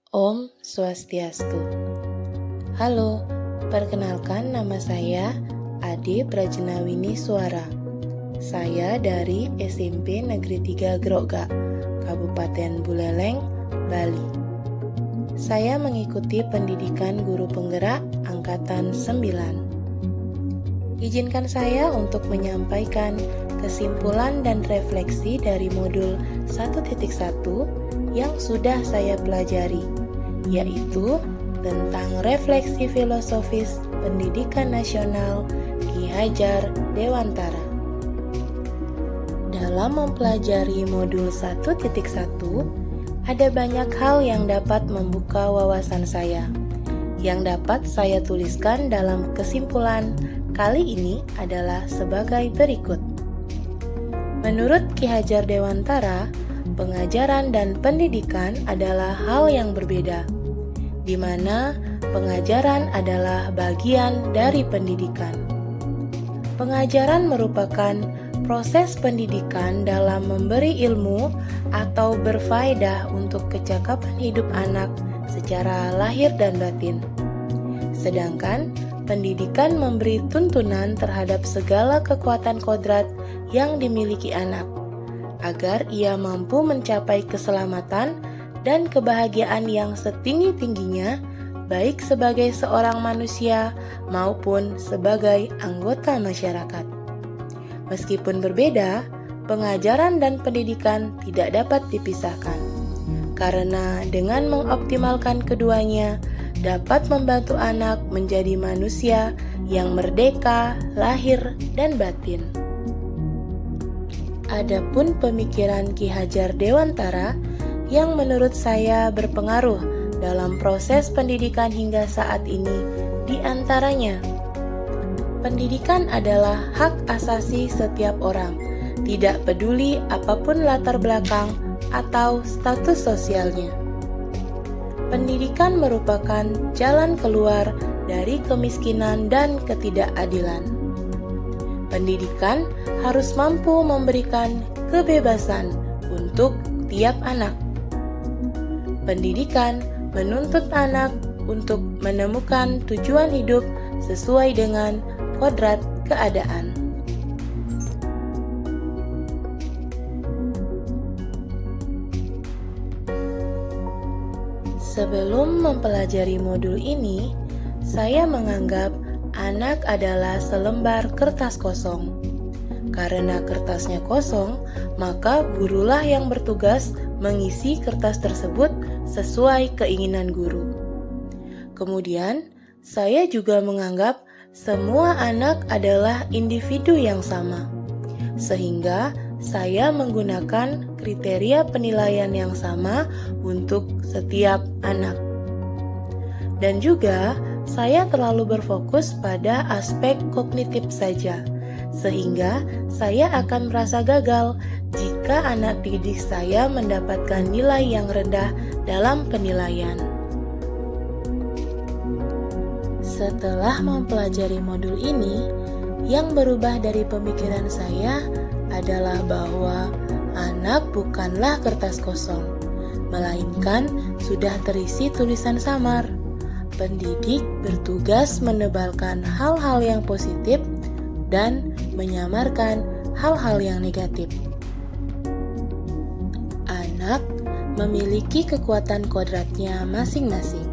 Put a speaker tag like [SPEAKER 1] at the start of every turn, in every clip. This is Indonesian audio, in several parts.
[SPEAKER 1] Om Swastiastu. Halo, perkenalkan nama saya Ade Prajnawini Suara. Saya dari SMP Negeri 3 Grogga, Kabupaten Buleleng, Bali. Saya mengikuti pendidikan guru penggerak Angkatan 9. Izinkan saya untuk menyampaikan kesimpulan dan refleksi dari modul 1.1 yang sudah saya pelajari, yaitu tentang refleksi filosofis pendidikan nasional Ki Hajar Dewantara. Dalam mempelajari modul 1.1, ada banyak hal yang dapat membuka wawasan saya, yang dapat saya tuliskan dalam kesimpulan kali ini adalah sebagai berikut. Menurut Ki Hajar Dewantara, pengajaran dan pendidikan adalah hal yang berbeda, di mana pengajaran adalah bagian dari pendidikan. Pengajaran merupakan proses pendidikan dalam memberi ilmu atau berfaedah untuk kecakapan hidup anak secara lahir dan batin. Sedangkan pendidikan memberi tuntunan terhadap segala kekuatan kodrat yang dimiliki anak, agar ia mampu mencapai keselamatan dan kebahagiaan yang setinggi-tingginya, baik sebagai seorang manusia maupun sebagai anggota masyarakat. Meskipun berbeda, pengajaran dan pendidikan tidak dapat dipisahkan, karena dengan mengoptimalkan keduanya dapat membantu anak menjadi manusia yang merdeka, lahir, dan batin. Adapun pemikiran Ki Hajar Dewantara yang menurut saya berpengaruh dalam proses pendidikan hingga saat ini, di antaranya, pendidikan adalah hak asasi setiap orang, tidak peduli apapun latar belakang atau status sosialnya. Pendidikan merupakan jalan keluar dari kemiskinan dan ketidakadilan. Pendidikan harus mampu memberikan kebebasan untuk tiap anak. Pendidikan menuntut anak untuk menemukan tujuan hidup sesuai dengan kodrat keadaan. Sebelum mempelajari modul ini, saya menganggap anak adalah selembar kertas kosong. Karena kertasnya kosong, maka gurulah yang bertugas mengisi kertas tersebut sesuai keinginan guru. Kemudian, saya juga menganggap semua anak adalah individu yang sama, sehingga saya menggunakan kriteria penilaian yang sama untuk setiap anak. Dan juga, saya terlalu berfokus pada aspek kognitif saja, sehingga saya akan merasa gagal jika anak didik saya mendapatkan nilai yang rendah dalam penilaian. Setelah mempelajari modul ini, yang berubah dari pemikiran saya adalah bahwa anak bukanlah kertas kosong, melainkan sudah terisi tulisan samar. Pendidik bertugas menebalkan hal-hal yang positif dan menyamarkan hal-hal yang negatif. Anak memiliki kekuatan kodratnya masing-masing.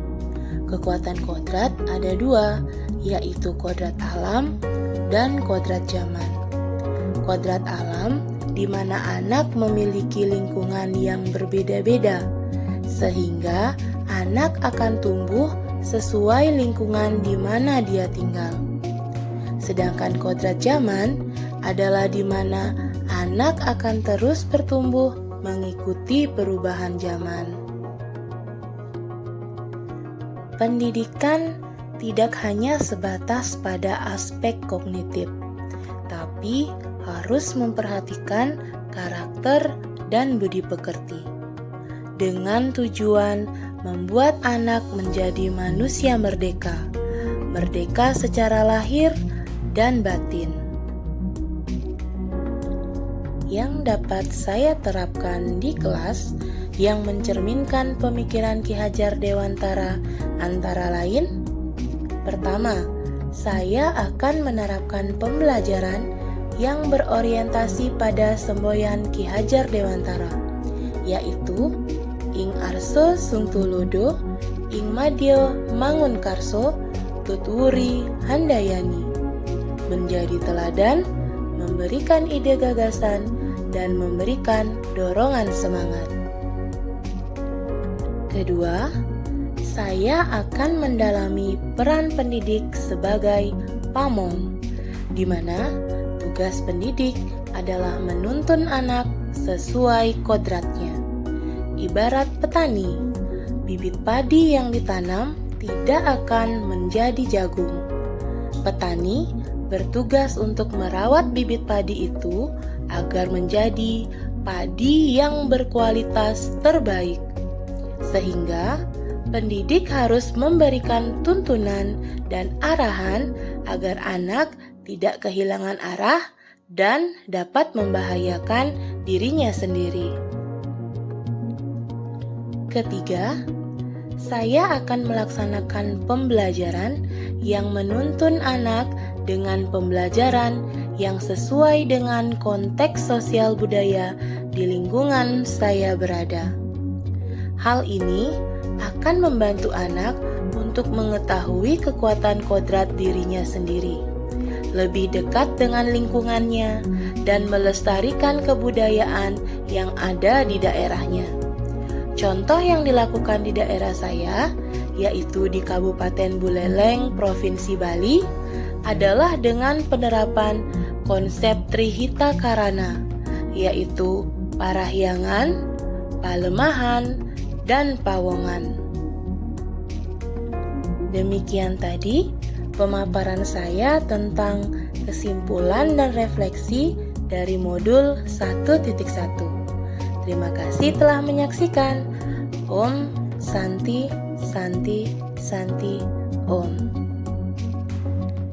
[SPEAKER 1] Kekuatan kodrat ada dua, yaitu kodrat alam dan kodrat zaman. Kodrat alam di mana anak memiliki lingkungan yang berbeda-beda, sehingga anak akan tumbuh sesuai lingkungan di mana dia tinggal. Sedangkan kodrat zaman adalah di mana anak akan terus bertumbuh mengikuti perubahan zaman. Pendidikan tidak hanya sebatas pada aspek kognitif, tapi harus memperhatikan karakter dan budi pekerti, dengan tujuan membuat anak menjadi manusia merdeka, merdeka secara lahir dan batin. yang dapat saya terapkan di kelas yang mencerminkan pemikiran Ki Hajar Dewantara antara lain: pertama, saya akan menerapkan pembelajaran yang berorientasi pada semboyan Ki Hajar Dewantara, yaitu ing arso sungtulodo, ing madyo mangunkarso, tutwuri handayani, menjadi teladan, memberikan ide gagasan, dan memberikan dorongan semangat. Kedua, saya akan mendalami peran pendidik sebagai pamong, di mana tugas pendidik adalah menuntun anak sesuai kodratnya. Ibarat petani, bibit padi yang ditanam tidak akan menjadi jagung. Petani bertugas untuk merawat bibit padi itu agar menjadi padi yang berkualitas terbaik. Sehingga pendidik harus memberikan tuntunan dan arahan agar anak tidak kehilangan arah dan dapat membahayakan dirinya sendiri. Ketiga, saya akan melaksanakan pembelajaran yang menuntun anak dengan pembelajaran yang sesuai dengan konteks sosial budaya di lingkungan saya berada. Hal ini akan membantu anak untuk mengetahui kekuatan kodrat dirinya sendiri, lebih dekat dengan lingkungannya, dan melestarikan kebudayaan yang ada di daerahnya. Contoh yang dilakukan di daerah saya, yaitu di Kabupaten Buleleng, Provinsi Bali, adalah dengan penerapan konsep Trihita Karana, yaitu parahyangan, palemahan, dan pawongan. Demikian tadi pemaparan saya tentang kesimpulan dan refleksi dari modul 1.1. Terima kasih telah menyaksikan. Om Santi Santi Santi Om.